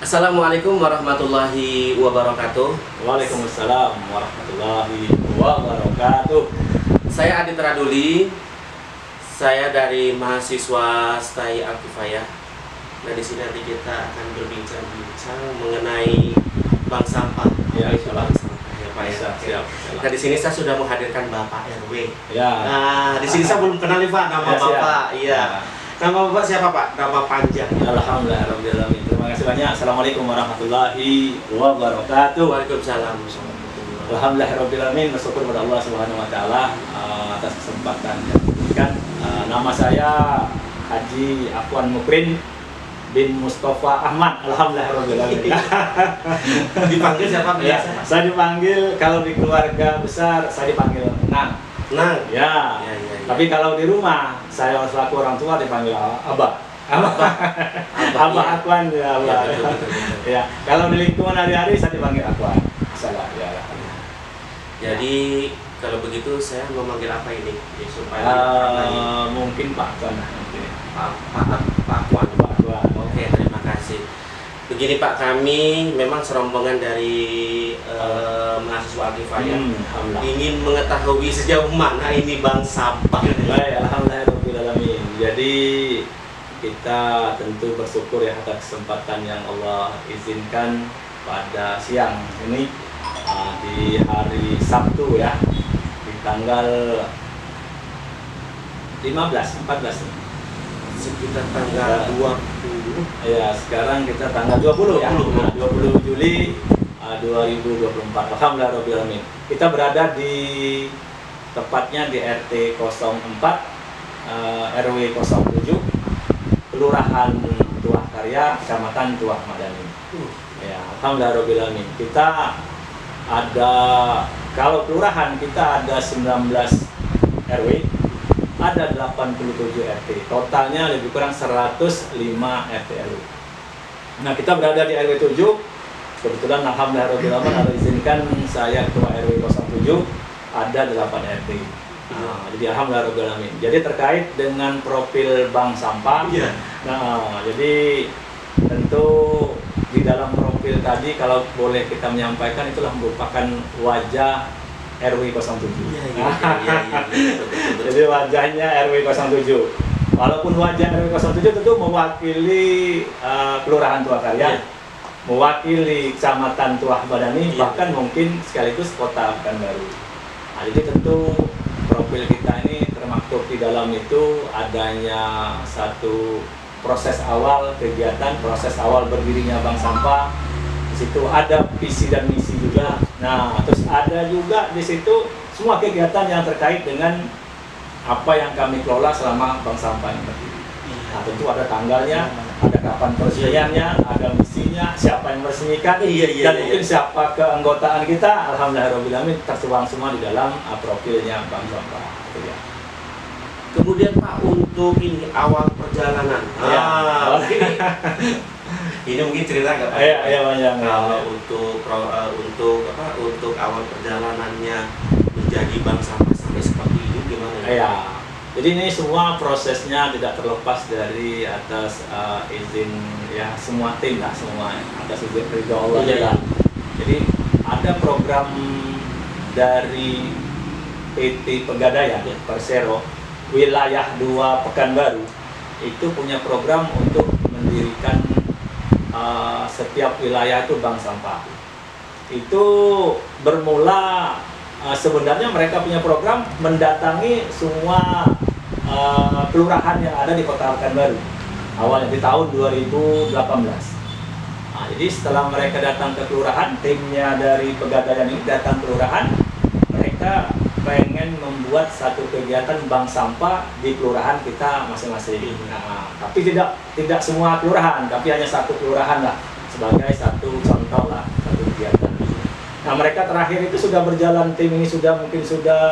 Assalamualaikum warahmatullahi wabarakatuh. Waalaikumsalam warahmatullahi wabarakatuh. Saya Adit Raduli. Saya dari mahasiswa STAI Al-Kifayah. Nah, di sini nanti kita akan berbincang-bincang mengenai bank sampah. Ya, bank sampah ya, Pak ya. Siap. Nah, di sini saya sudah menghadirkan Bapak RW. Ya. Nah, di sini saya belum kenal nih, Pak, nama Ya, siap. Bapak. Iya. Nama Bapak siapa, Pak? Nama panjang. Alhamdulillahirobbilalamin. Terima kasih banyak. Assalamualaikum warahmatullahi wabarakatuh. Waalaikumsalam. Alhamdulillahirobbilalamin. Bersyukur kepada Allah Subhanahu Wa Taala atas kesempatan yang diberikan. Nama saya Haji Afwan Mukrin bin Mustafa Ahmad. Alhamdulillahirobbilalamin. Dipanggil siapa? Ya, saya dipanggil kalau di keluarga besar saya dipanggil Nang. Nang. Ya. Tapi kalau di rumah saya selaku orang tua dipanggil Abah. Abah Afwan ya, Abah. Ya, betul. Ya, kalau di lingkungan hari-hari saya dipanggil Afwan. Salah ya. Jadi kalau begitu saya mau manggil apa ini? Ya, supaya mungkin Pak Afwan. Pak Wan. Pak Afwan. Oke, terima kasih. Begini Pak, kami memang serombongan dari mahasiswa Al-Kifayah ingin mengetahui sejauh mana ini bank sampah. Baik, alhamdulillahirobbilalamin. Jadi kita tentu bersyukur ya atas kesempatan yang Allah izinkan pada siang ini di hari Sabtu ya, di tanggal 14 nih. Sekitar tanggal 20. Ya, sekarang kita tanggal 20 ya. 20 Juli 2024. Alhamdulillahirobbilalamin. Kita berada di tepatnya di RT 04 RW 07 Kelurahan Tuah Karya, Kecamatan Tuah Madani. Ya, alhamdulillahirobbilalamin. Kita ada, kalau kelurahan kita ada 19 RW, ada 87 RT. Totalnya lebih kurang 105 RT RW. Nah, kita berada di RW 7. Kebetulan alhamdulillahirobbilalamin Allah izinkan saya ketua RW 07 ada 8 RT. Jadi alhamdulillahirobbilalamin. Jadi terkait dengan profil bank sampah. Iya. Nah, jadi tentu di dalam profil tadi kalau boleh kita menyampaikan itulah merupakan wajah RW 07. Iya. Jadi wajahnya RW 07. Walaupun wajah RW 07 tentu mewakili Kelurahan Tuah Karya, mewakili Kecamatan Tuah Madani, bahkan mungkin sekaligus Kota Pekanbaru. Nah, jadi tentu profil kita ini termaktub di dalam itu adanya satu proses awal kegiatan, proses awal berdirinya bank sampah. Di situ ada visi dan misi juga. Nah, terus ada juga di situ semua kegiatan yang terkait dengan apa yang kami kelola selama bank sampah ini berdiri. Nah, tentu ada tanggalnya, ada kapan peresmiannya, ada misinya, siapa yang meresmikan, dan mungkin siapa keanggotaan kita. Alhamdulillahirobbilalamin tertuang semua di dalam profilnya bank sampah. Ya. Kemudian Pak, untuk ini awal perjalanan. Ini mungkin cerita nggak Pak? Iya, banyak. Kalau untuk awal perjalanannya menjadi bank sampah sampai seperti ini gimana? Iya. Jadi ini semua prosesnya tidak terlepas dari atas izin ya semua tim lah, semua atas izin ridho Allah. Iya. Jadi ada program dari PT Pegadaian Persero Wilayah 2 Pekanbaru itu punya program untuk mendirikan setiap wilayah itu bank sampah. Itu bermula sebenarnya mereka punya program mendatangi semua kelurahan yang ada di Kota Pekanbaru awalnya di tahun 2018. Nah, jadi setelah mereka datang ke kelurahan, timnya dari Pegadaian ini datang ke kelurahan, mereka pengen membuat satu kegiatan bank sampah di kelurahan kita masing-masing. Nah, tapi tidak semua kelurahan, tapi hanya satu kelurahan lah sebagai satu contoh lah, satu kegiatan. Nah, mereka terakhir itu sudah berjalan, tim ini mungkin sudah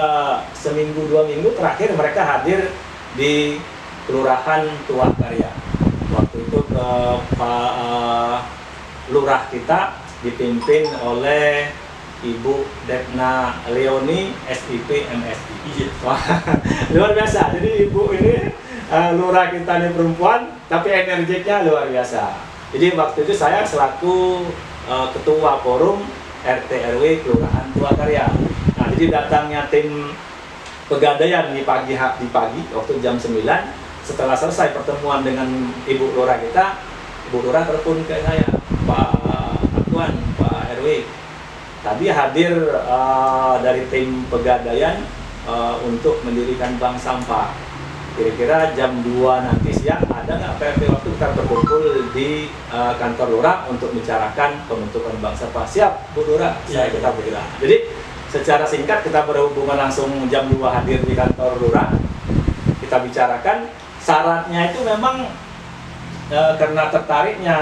seminggu 2 minggu terakhir mereka hadir di Kelurahan Tuah Karya. Waktu itu ke Pak Lurah kita dipimpin oleh Ibu Depna Leoni SIP MSI. Wah, luar biasa. Jadi ibu ini lurah kita ini perempuan, tapi energiknya luar biasa. Jadi waktu itu saya selaku ketua forum RT RW Kelurahan Tua Karya. Nah, jadi datangnya tim Pegadaian di pagi waktu jam 9. Setelah selesai pertemuan dengan Ibu Lurah kita, Ibu Lurah telepon ke saya, Pak Atuan, Pak RW, tadi hadir dari tim Pegadaian untuk mendirikan bank sampah. Kira-kira jam 2 nanti siang ada nggak PRT waktu kita berkumpul di kantor Lurah untuk bicarakan pembentukan bank sampah? Siap, Bu Lurah, saya kita bilang. Jadi secara singkat kita berhubungan langsung jam 2 hadir di kantor Lurah. Kita bicarakan, syaratnya itu memang karena tertariknya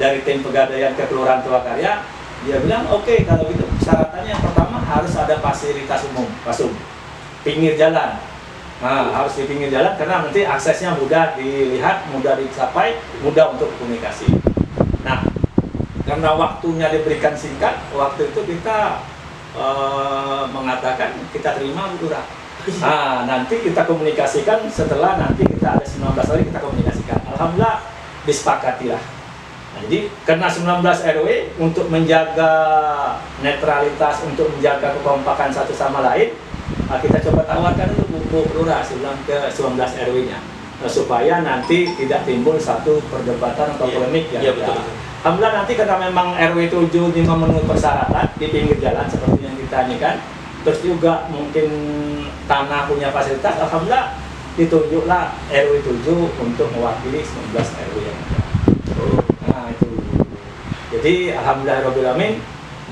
dari tim Pegadaian ke Kelurahan Tua Karya, dia bilang oke, kalau gitu syaratannya yang pertama harus ada fasilitas umum, PASUM, pinggir jalan. Nah, harus di pinggir jalan karena nanti aksesnya mudah dilihat, mudah dicapai, mudah untuk komunikasi. Nah, karena waktunya diberikan singkat, waktu itu kita mengatakan kita terima Bu Lurah. Nah, nanti kita komunikasikan setelah nanti kita ada 19 hari kita komunikasikan. Alhamdulillah disepakatilah. Nah, jadi karena 19 RW untuk menjaga netralitas, untuk menjaga kekompakan satu sama lain, kita coba tawarkan dulu Bu Lurah sebelum ke 19 RW-nya. Supaya nanti tidak timbul satu perdebatan atau polemik ya. Betul. Alhamdulillah nanti karena memang RW 7 ini memenuhi persyaratan di pinggir jalan seperti yang ditanyakan, terus juga mungkin tanah punya fasilitas, alhamdulillah ditunjuklah RW 7 untuk mewakili 19 RW yang ada. Nah itu. Jadi alhamdulillahirobbilalamin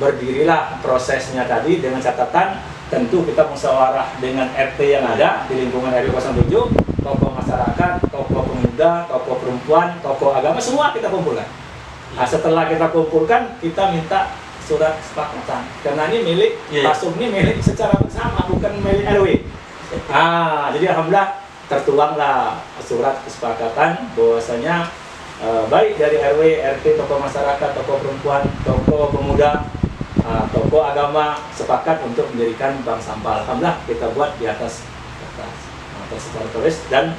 berdirilah prosesnya tadi dengan catatan tentu kita musyawarah dengan RT yang ada di lingkungan RW 07, tokoh masyarakat, tokoh pemuda, tokoh perempuan, tokoh agama, semua kita kumpulkan. Nah, setelah kita kumpulkan, kita minta surat kesepakatan. Karena ini milik PASUM, ini milik secara bersama, bukan milik RW. Nah, jadi alhamdulillah tertuanglah surat kesepakatan bahwasanya baik dari RW, RT, tokoh masyarakat, tokoh perempuan, tokoh pemuda, tokoh agama sepakat untuk mendirikan bank sampah. Alhamdulillah kita buat di atas kertas, secara tulis dan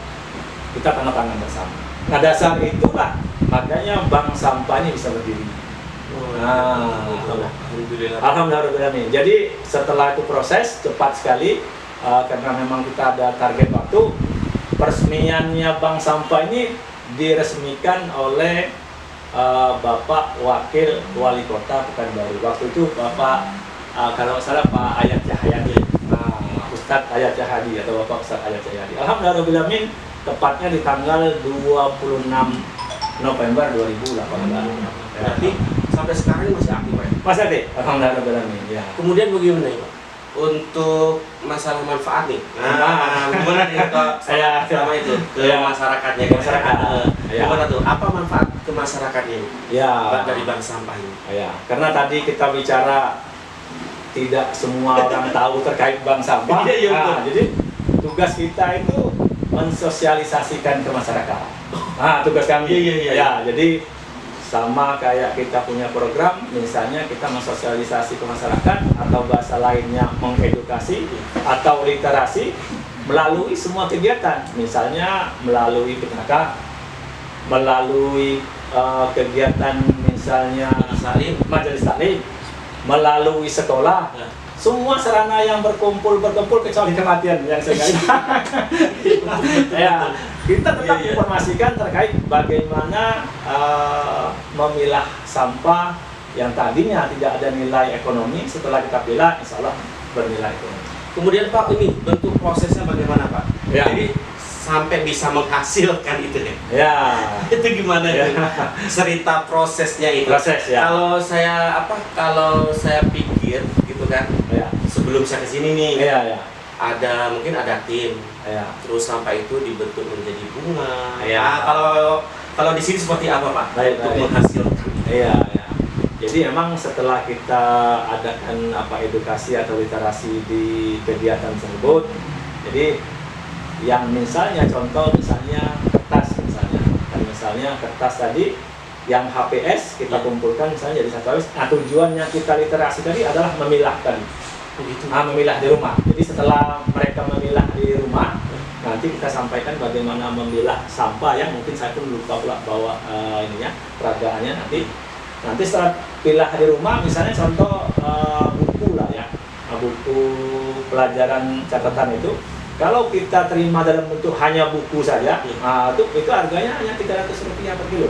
kita tanda tangan bersama. Nah, dasar itulah makanya bank sampah ini bisa berdiri. Alhamdulillah. Jadi setelah itu proses cepat sekali karena memang kita ada target waktu. Peresmiannya bank sampah ini diresmikan oleh Bapak Wakil Wali Kota Pekanbaru. Waktu itu Bapak kalau salah Pak Ayat Cahyadi, Ustadz Ayat Cahyadi atau Bapak Ustadz Ayat Cahyadi. Alhamdulillah, tepatnya di tanggal 26 November 2018. Berarti sampai sekarang ini masih aktif, Pak? Masih aktif, alhamdulillah. Ya. Kemudian bagaimana ya, Pak? Untuk masalah manfaat nih, gimana nih selama itu ke masyarakatnya, ke masyarakat, gimana tuh? Apa manfaat ke masyarakatnya dari bank sampah ini? Karena tadi kita bicara tidak semua orang tahu terkait bank sampah. Jadi tugas kita itu mensosialisasikan ke masyarakat. Tugas kami. Jadi sama kayak kita punya program, misalnya kita mensosialisasi ke masyarakat atau bahasa lainnya mengedukasi atau literasi melalui semua kegiatan, misalnya melalui PKK, melalui kegiatan misalnya majelis taklim, melalui sekolah. Semua sarana yang berkumpul kecuali kematian yang saya kita tetap informasikan terkait bagaimana memilah sampah yang tadinya tidak ada nilai ekonomi, setelah kita pilah insya Allah bernilai ekonomi. Kemudian Pak, ini bentuk prosesnya bagaimana Pak? Jadi sampai bisa menghasilkan itu itu gimana cerita prosesnya itu? Kalau saya pikir gitu kan, sebelum saya kesini nih, mungkin ada tim, terus sampah itu dibentuk menjadi bunga. Kalau di sini seperti apa Pak? Untuk menghasilkan? Jadi emang setelah kita adakan edukasi atau literasi di kegiatan tersebut, jadi yang misalnya contoh misalnya kertas tadi yang HPS kita kumpulkan misalnya jadi satu HPS. Nah, tujuannya kita literasi tadi adalah memilahkan, memilah di rumah. Jadi setelah mereka memilah di rumah, nanti kita sampaikan bagaimana memilah sampah ya. Mungkin saya pun lupa pula bawa ininya, peragaannya nanti. Nanti setelah pilah di rumah, misalnya contoh buku lah ya, buku pelajaran catatan itu, kalau kita terima dalam bentuk hanya buku saja, itu harganya hanya 300 rupiah per kilo.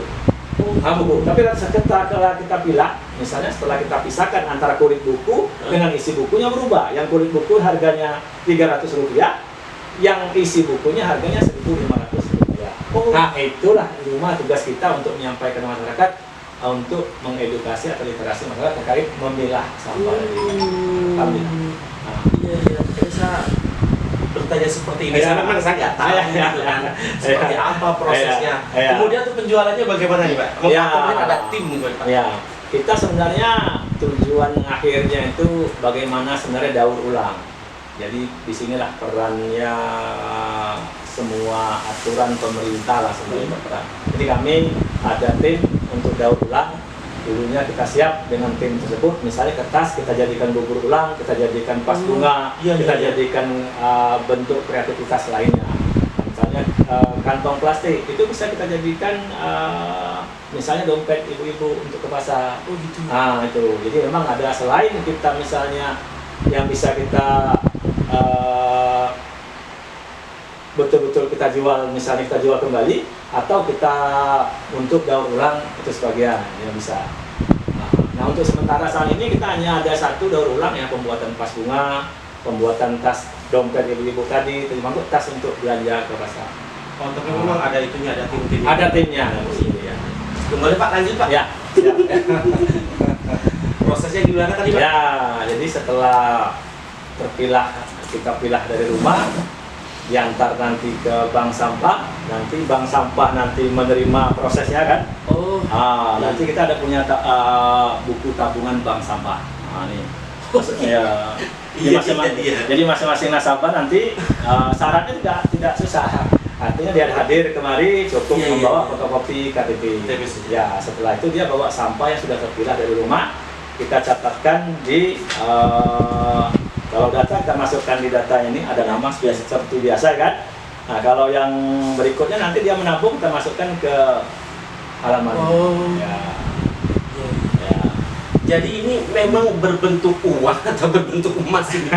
Buku. Tapi setelah kita pilah, misalnya setelah kita pisahkan antara kulit buku dengan isi bukunya berubah. Yang kulit buku harganya 300 rupiah, yang isi bukunya harganya 1.500 rupiah. Nah itulah di rumah tugas kita untuk menyampaikan ke masyarakat, untuk mengedukasi atau literasi masyarakat terkait memilah sampah dari Iya, saya bertanya seperti ini. Saya memang saya nggak tahu gitu kan, seperti apa prosesnya. Kemudian tuh penjualannya bagaimana nih Pak? Kemudian ada tim gitu Pak. Ya, kita sebenarnya tujuan akhirnya itu bagaimana sebenarnya daur ulang. Jadi disinilah perannya semua aturan pemerintah lah sebenarnya berperan. Jadi kami ada tim untuk daur ulang. Dulunya kita siap dengan tim tersebut, misalnya kertas kita jadikan bubur ulang, kita jadikan vas bunga, kita jadikan bentuk kreativitas lainnya. Misalnya kantong plastik itu bisa kita jadikan misalnya dompet ibu-ibu untuk ke pasar. Nah itu, jadi memang ada selain kita misalnya yang bisa kita betul-betul kita jual, misalnya kita jual kembali, atau kita untuk daur ulang itu sebagian yang bisa. Nah untuk sementara saat ini kita hanya ada satu daur ulang ya, pembuatan vas bunga, pembuatan tas dompet ibu-ibu tadi, termasuk tas untuk belanja ke pasar. Oh, tapi memang ada itunya, ada tim-timnya. Ada timnya di sini ya. Kembali Pak, lanjut Pak. Ya. Prosesnya gimana tadi Pak? Ya, jadi setelah terpilah, kita pilah dari rumah, diantar nanti ke bank sampah, nanti bank sampah nanti menerima prosesnya kan. Nanti kita ada punya buku tabungan bank sampah. Nah ini ya, jadi masing-masing nasabah nanti syaratnya tidak susah, artinya dia hadir kemari cukup membawa fotokopi KTP. Ya setelah itu dia bawa sampah yang sudah terpilah dari rumah, kita catatkan di kalau data kita masukkan di data ini ada nama seperti biasa kan. Nah kalau yang berikutnya nanti dia menabung, kita masukkan ke halaman. Ya. Jadi ini memang berbentuk uang atau berbentuk emas ini?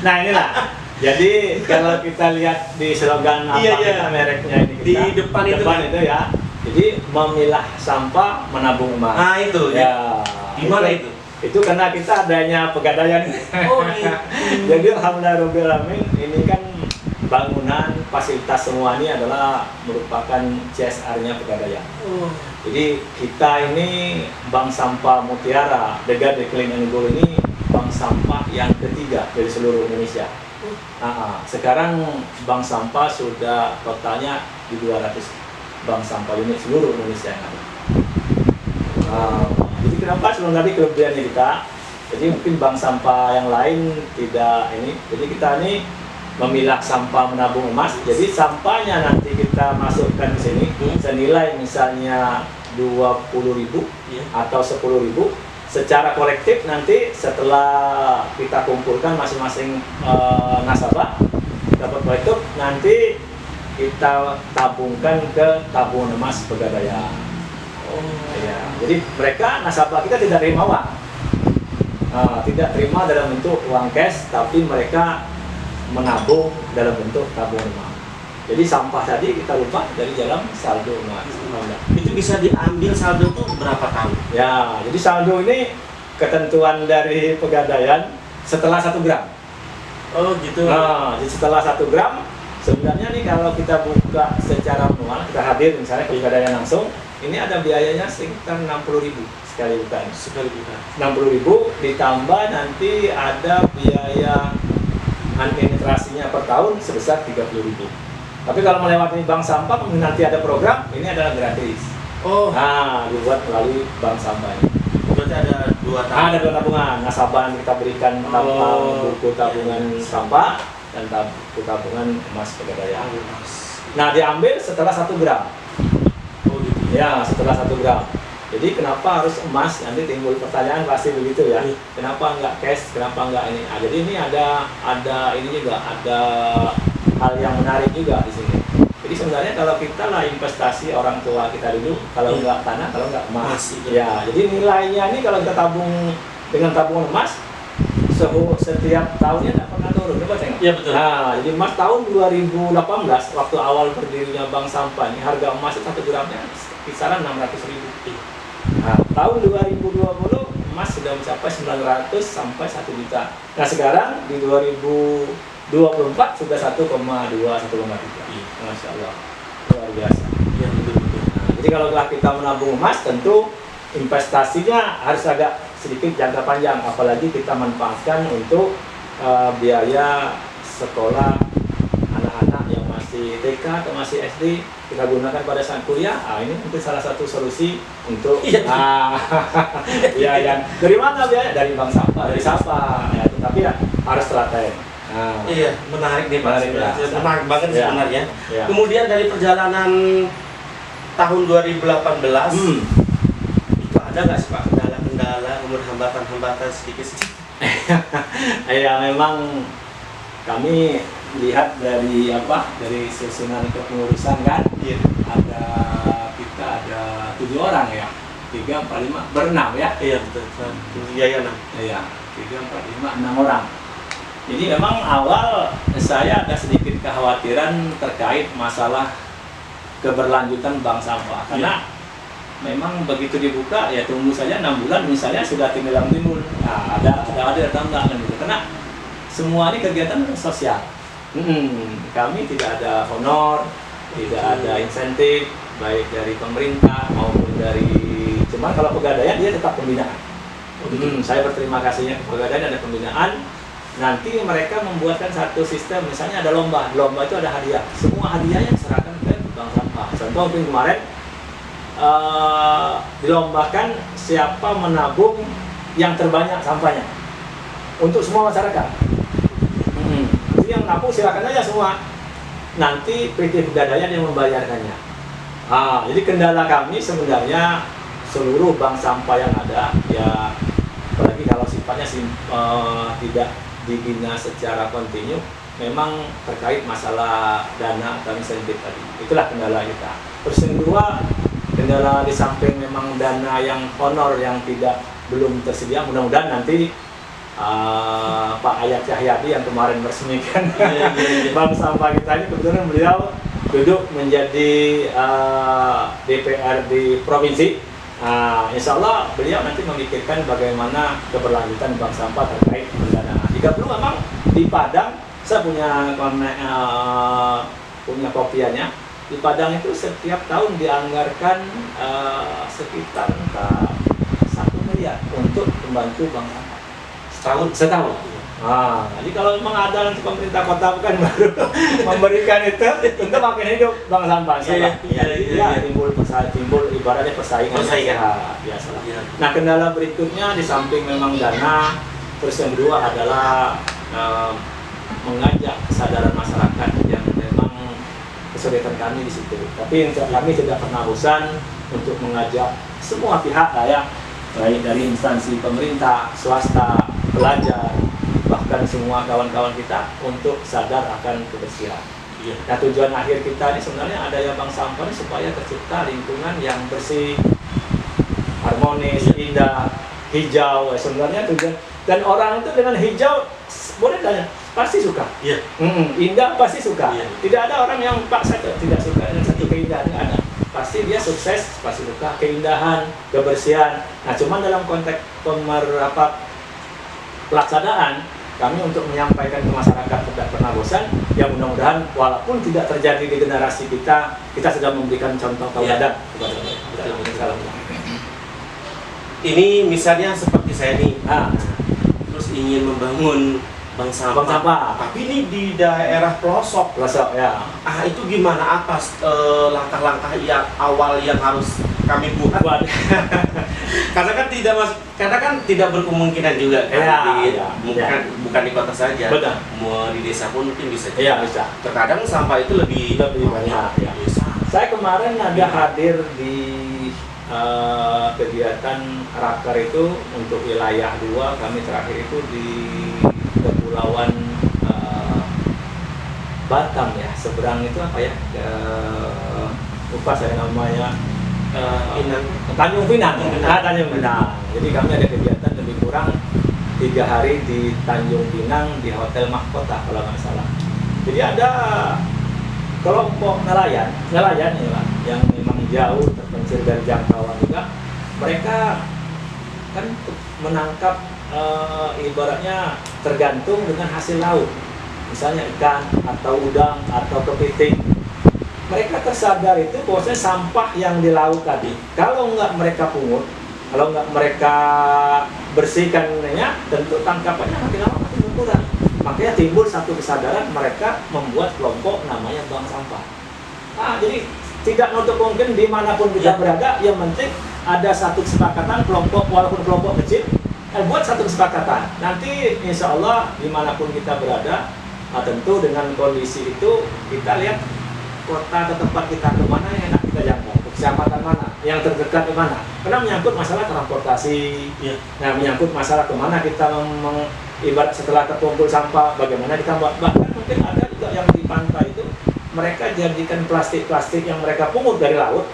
Nah inilah. Jadi kalau kita lihat di slogan kita mereknya ini kita, di depan itu ya. Jadi memilah sampah menabung emas. Nah itu ya. Gimana itu? Itu karena kita adanya Pegadaian. Jadi alhamdulillahirobbilalamin, ini kan bangunan fasilitas semua ini adalah merupakan CSR-nya Pegadaian. Jadi kita ini Bank Sampah Mutiara, The Clean and Go ini bank sampah yang ketiga dari seluruh Indonesia. Sekarang bank sampah sudah totalnya di 200 bank sampah unit seluruh Indonesia yang ada. Jadi kenapa sebelum tadi kelebihannya kita? Jadi mungkin bank sampah yang lain tidak ini. Jadi kita ini memilah sampah menabung emas. Jadi sampahnya nanti kita masukkan ke sini senilai misalnya 20.000 atau 10.000 secara kolektif. Nanti setelah kita kumpulkan masing-masing nasabah dapat kolektif, nanti kita tabungkan ke tabungan emas Pegadaian. Ya, jadi mereka nasabah kita tidak terima uang, tidak terima dalam bentuk uang cash, tapi mereka menabung dalam bentuk tabungan emas. Jadi sampah tadi kita lupa dari dalam saldo emas. Itu bisa diambil saldo itu berapa tahun? Ya, jadi saldo ini ketentuan dari Pegadaian setelah 1 gram. Oh gitu. Nah, jadi setelah 1 gram sebenarnya nih kalau kita buka secara manual, kita hadir misalnya ke Pegadaian langsung, ini ada biayanya sekitar 60.000 sekali buka. 60.000 ditambah nanti ada biaya administrasinya per tahun sebesar 30.000. Tapi kalau melewati bank sampah, nanti ada program, ini adalah gratis. Nah, dibuat melalui bank sampah ini. Berarti ada 2 tabungan. Ada 2 tabungan. Nasabah yang kita berikan buku tabungan sampah dan buku tabungan emas Pegadaian. Nah, diambil setelah 1 gram. Ya, setelah 1 gram. Jadi kenapa harus emas? Nanti timbul pertanyaan pasti begitu ya. Kenapa enggak cash? Kenapa enggak ini? Jadi ini ada ini juga, ada hal yang menarik juga di sini. Jadi sebenarnya kalau kita lah investasi orang tua kita dulu, kalau nggak tanah, kalau nggak emas. Ya, jadi nilainya ini kalau kita tabung dengan tabungan emas, setiap tahunnya tidak pernah turun. Coba tengok. Iya betul. Nah, jadi emas tahun 2018 waktu awal berdirinya Bank Sampah ini harga emas 1 gramnya kisaran 600.000. Nah, tahun 2020 emas sudah mencapai 900 sampai 1 juta. Nah, sekarang di 2024 sudah 1,2, 1,3. Masya Allah, luar biasa. Iya betul. Nah, jadi kalau kita menabung emas, tentu investasinya harus agak sedikit jangka panjang, apalagi kita manfaatkan untuk biaya sekolah anak-anak yang masih TK atau masih SD, kita gunakan pada saat kuliah. Ini mungkin salah satu solusi untuk ya, yang dari mana biaya? Dari bank sampah, dari sampah ya, tapi ya harus telaten. Iya, menarik nih Pak. Menarik banget sebenarnya. Ya. Kemudian dari perjalanan tahun 2018 itu ada nggak sih Pak kendala-kendala, kemudian hambatan-hambatan sedikit-sedikit? Ya, memang kami lihat dari susunan kepengurusan kan. Iya. Kita ada 7 orang ya, 3, 4, 5, berenam ya. Iya betul. Iya 6. Iya, 3, 4, 5, 6 orang. Jadi memang awal saya ada sedikit kekhawatiran terkait masalah keberlanjutan bank sampah, karena memang begitu dibuka ya tunggu saja 6 bulan misalnya sudah timbul. Nah, ada atau enggak kan gitu. Karena semua ini kegiatan sosial. Kami tidak ada honor, tidak ada insentif baik dari pemerintah maupun dari, cuman kalau Pegadaian dia tetap pembinaan. Saya berterima kasihnya ke Pegadaian ada pembinaan. Nanti mereka membuatkan satu sistem, misalnya ada lomba itu ada hadiah, semua hadiahnya diserahkan ke bank sampah. Contoh mungkin kemarin dilombakan siapa menabung yang terbanyak sampahnya untuk semua masyarakat. Jadi yang nabung silakan aja semua, nanti PT Pegadaian yang membayarkannya. Jadi kendala kami sebenarnya seluruh bank sampah yang ada ya, apalagi kalau sifatnya tidak dibina secara kontinu, memang terkait masalah dana atau insentif tadi. Itulah kendala kita. Terus yang kedua, kendala di samping memang dana yang honor yang belum tersedia, mudah-mudahan nanti Pak Ayat Cahyadi yang kemarin meresmikan bank sampah kita ini, kebetulan beliau duduk menjadi DPR di provinsi. Insya Allah beliau nanti memikirkan bagaimana keberlanjutan bank sampah terkait pendanaan. Jika belum, memang di Padang saya punya kopiannya. Di Padang itu setiap tahun dianggarkan sekitar 1 miliar untuk membantu bank sampah setahun. Jadi kalau memang ada nanti pemerintah kota bukan baru memberikan itu, tentu makin hidup bank sampah. Timbul ibaratnya persaingan. Biasalah. Nah, kendala berikutnya di samping memang dana, terus yang kedua adalah mengajak kesadaran masyarakat yang memang kesulitan kami di situ. Tapi kami tidak pernah bosan untuk mengajak semua pihak baik dari instansi pemerintah, swasta, pelajar, bahkan semua kawan-kawan kita untuk sadar akan kebersihan. Nah, tujuan akhir kita ini sebenarnya ada yang bank sampah supaya tercipta lingkungan yang bersih, harmonis, indah, hijau. Sebenarnya tujuan, dan orang itu dengan hijau boleh tanya pasti suka. Indah pasti suka. Tidak ada orang yang paksa tidak suka dengan satu keindahan, nggak ada. Pasti dia sukses, pasti suka keindahan, kebersihan. Nah, cuman dalam konteks pelaksanaan, kami untuk menyampaikan ke masyarakat tidak pernah bosan. Ya, mudah-mudahan walaupun tidak terjadi di generasi kita sudah memberikan contoh tauladan kepada mereka. Ini misalnya seperti saya nih, terus ingin membangun bank sampah, tapi ini di daerah pelosok ya. Itu gimana? Apa langkah-langkah yang awal yang harus kami buat? Karena kan tidak berkemungkinan juga kan bukan di kota saja. Betul. Mau di desa pun mungkin bisa. Bisa. Terkadang sampah itu lebih banyak. Saya kemarin ada hadir di kegiatan Raker itu untuk wilayah 2. Kami terakhir itu di Kepulauan Batam ya, seberang itu apa ya? Lupa saya namanya. Pinang. Tanjung Pinang. Tanjung Pinang. Tanjung Pinang. Jadi kami ada kegiatan lebih kurang 3 hari di Tanjung Pinang di Hotel Mahkota kalau nggak salah. Jadi ada kelompok nelayan ya Pak, yang memang jauh terpencil dari jangkauan juga. Mereka kan menangkap ibaratnya tergantung dengan hasil laut, misalnya ikan atau udang atau kepiting. Mereka tersadar itu bahwasanya sampah yang di laut tadi, kalau nggak mereka pungut, kalau nggak mereka bersihkannya, tentu tangkapannya makin lama makin berkurang. Makanya timbul satu kesadaran, mereka membuat kelompok namanya bank sampah. Jadi tidak menutup mungkin dimanapun kita berada, yang penting ada satu kesepakatan kelompok, walaupun kelompok kecil, buat satu kesepakatan. Nanti insya Allah dimanapun kita berada, tentu dengan kondisi itu kita lihat kota ke tempat kita kemana yang enak kita jangkau, kecamatan mana, yang terdekat di mana. Karena menyangkut masalah transportasi, nah menyangkut masalah kemana kita ibarat setelah terkumpul sampah, bagaimana kita buat. Bahkan mungkin ada juga yang di pantai itu mereka jadikan plastik-plastik yang mereka pungut dari laut,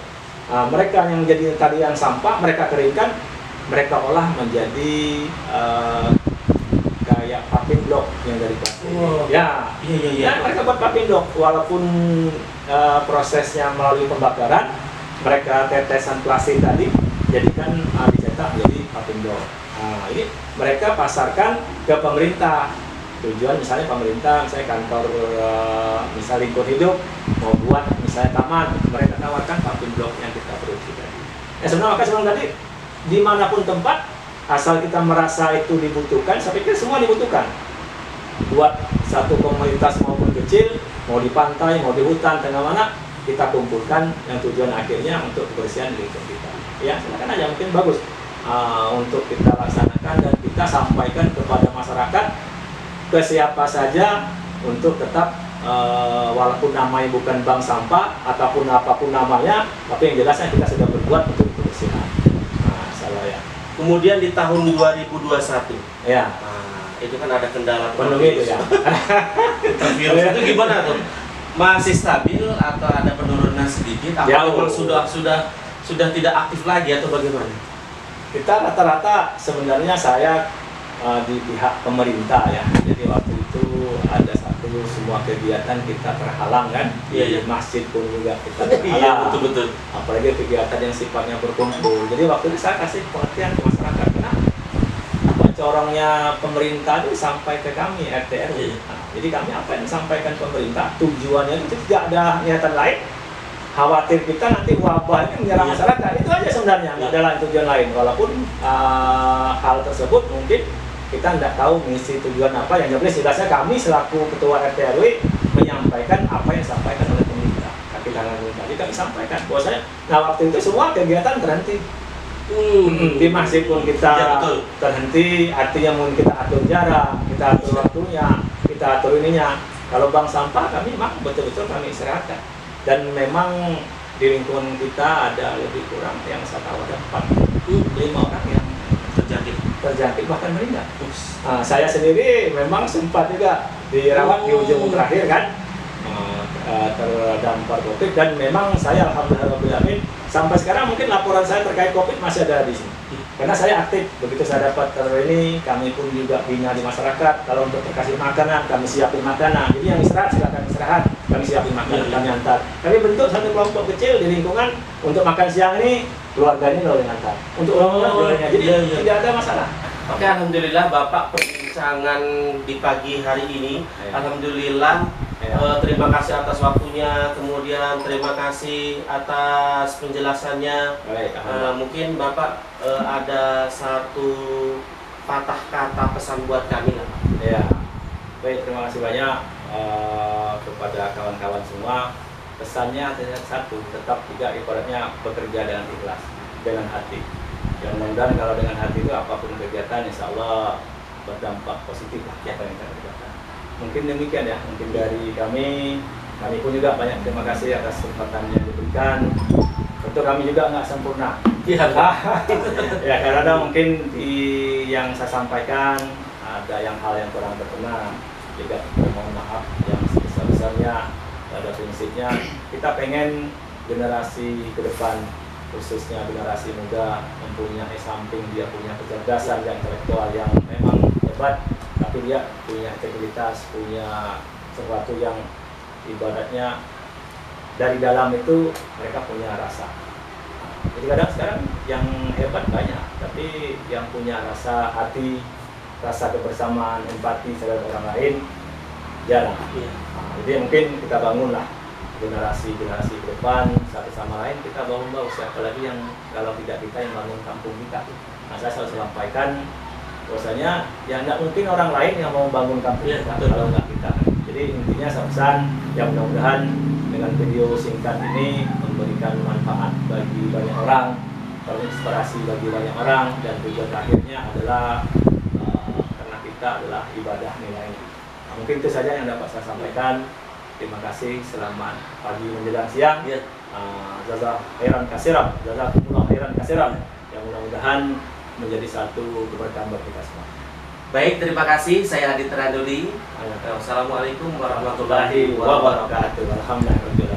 mereka yang jadi tadi yang sampah mereka keringkan, mereka olah menjadi kayak paving block yang dari plastik. Ya, mereka buat paving block, walaupun prosesnya melalui pembakaran, mereka tetesan plastik tadi jadikan dicetak menjadi paving block. Ini mereka pasarkan ke pemerintah. Tujuan misalnya pemerintah, misalnya kantor misalnya lingkungan hidup mau buat misalnya taman, mereka tawarkan paving block yang kita produksi tadi. Sebenarnya maka sebelum tadi dimanapun tempat, asal kita merasa itu dibutuhkan, saya pikir semua dibutuhkan. Buat satu komunitas maupun kecil, mau di pantai, mau di hutan, tengah mana, kita kumpulkan yang tujuan akhirnya untuk kebersihan lingkungan kita. Ya, silakan aja, mungkin bagus untuk kita laksanakan dan kita sampaikan kepada masyarakat, ke siapa saja untuk tetap walaupun namanya bukan bank sampah ataupun apapun namanya, tapi yang jelasnya kita sudah berbuat untuk kebersihan. Salah ya. Kemudian di tahun 2021, ya, itu kan ada kendala penuhi itu ya. Virus itu gimana tuh? Masih stabil atau ada penurunan sedikit? Atau sudah tidak aktif lagi atau bagaimana? Kita rata-rata sebenarnya saya di pihak pemerintah ya. Jadi waktu itu ada semua kegiatan kita terhalang kan. Di masjid pun juga kita terhalang. Betul. Apalagi kegiatan yang sifatnya berkumpul. Jadi waktu itu saya kasih pengertian ke masyarakat, karena corongnya pemerintah itu sampai ke kami RT RW. Jadi kami apa yang disampaikan pemerintah, tujuannya itu tidak ada niatan lain. Khawatir kita nanti wabah ini menyerang masyarakat, itu aja sebenarnya, nggak ada lain tujuan lain. Walaupun hal tersebut mungkin kita tidak tahu misi tujuan apa, yang jelas jelasnya kami selaku ketua RT RW menyampaikan apa yang disampaikan oleh pemerintah, kaki tangan pemerintah. Jadi kami sampaikan bahwasanya, nah waktu itu semua kegiatan terhenti. Di masjid pun kita terhenti, artinya mungkin kita atur jarak, kita atur waktunya, kita atur ininya. Kalau bank sampah kami memang betul-betul kami istirahatkan. Dan memang di lingkungan kita ada lebih kurang yang saya tahu ada 4-5 orang yang terjangkit bahkan meninggal. Saya sendiri memang sempat juga dirawat di ujung terakhir kan, terdampar COVID, dan memang saya alhamdulillah sampai sekarang mungkin laporan saya terkait COVID masih ada di sini. Karena saya aktif, begitu saya dapat ini, kami pun juga bina di masyarakat. Kalau untuk terkasih makanan, kami siapin makanan. Jadi yang istirahat silakan istirahat, kami siapin makanan, kami antar. Kami bentuk satu kelompok kecil di lingkungan untuk makan siang ini, keluarganya lalu antar. Untuk keluarganya, jadi tidak ada masalah. Oke, alhamdulillah Bapak perbincangan di pagi hari ini. Alhamdulillah. Terima kasih atas waktunya, kemudian terima kasih atas penjelasannya. Mungkin Bapak ada satu patah kata pesan buat kami lah. Ya, baik, terima kasih banyak kepada kawan-kawan semua. Pesannya hanya satu, tetap juga ibaratnya bekerja dengan ikhlas, dengan hati. Yang mudah-mudahan kalau dengan hati itu apapun kegiatan, insya Allah berdampak positif lah apa yang kita kerjakan. Mungkin demikian ya, mungkin dari kami pun juga banyak terima kasih atas kesempatan yang diberikan. Tentu kami juga nggak sempurna. Ya, karena mungkin yang saya sampaikan ada hal yang kurang berkenan, juga mohon maaf yang sebesar dasarnya, pada prinsipnya kita pengen generasi ke depan, khususnya generasi muda, mempunyai samping dia punya kecerdasan dan intelektual yang memang hebat, tapi dia punya integritas, punya sesuatu yang ibaratnya dari dalam itu mereka punya rasa. Jadi kadang sekarang yang hebat banyak, tapi yang punya rasa hati, rasa kebersamaan, empati terhadap orang lain jarang. Jadi mungkin kita bangunlah generasi-generasi ke depan, satu sama lain kita bangun siapa lagi yang kalau tidak kita yang bangun kampung kita. Nah, saya selalu sampaikan bahwasanya ya tidak mungkin orang lain yang mau bangun kampung kita kalau nggak kita. Jadi intinya saya pesan ya mudah-mudahan dengan video singkat ini memberikan manfaat bagi banyak orang, terinspirasi bagi banyak orang, dan tujuan akhirnya adalah karena kita adalah ibadah nilai. Nah, mungkin itu saja yang dapat saya sampaikan. Terima kasih, selamat pagi menjelang siang. Jazakumullah khairan katsiran. Yang mudah-mudahan menjadi satu keberkahan bagi kita semua. Baik, terima kasih. Saya Hadi Teraduli. Wassalamualaikum warahmatullahi wabarakatuh. Alhamdulillah.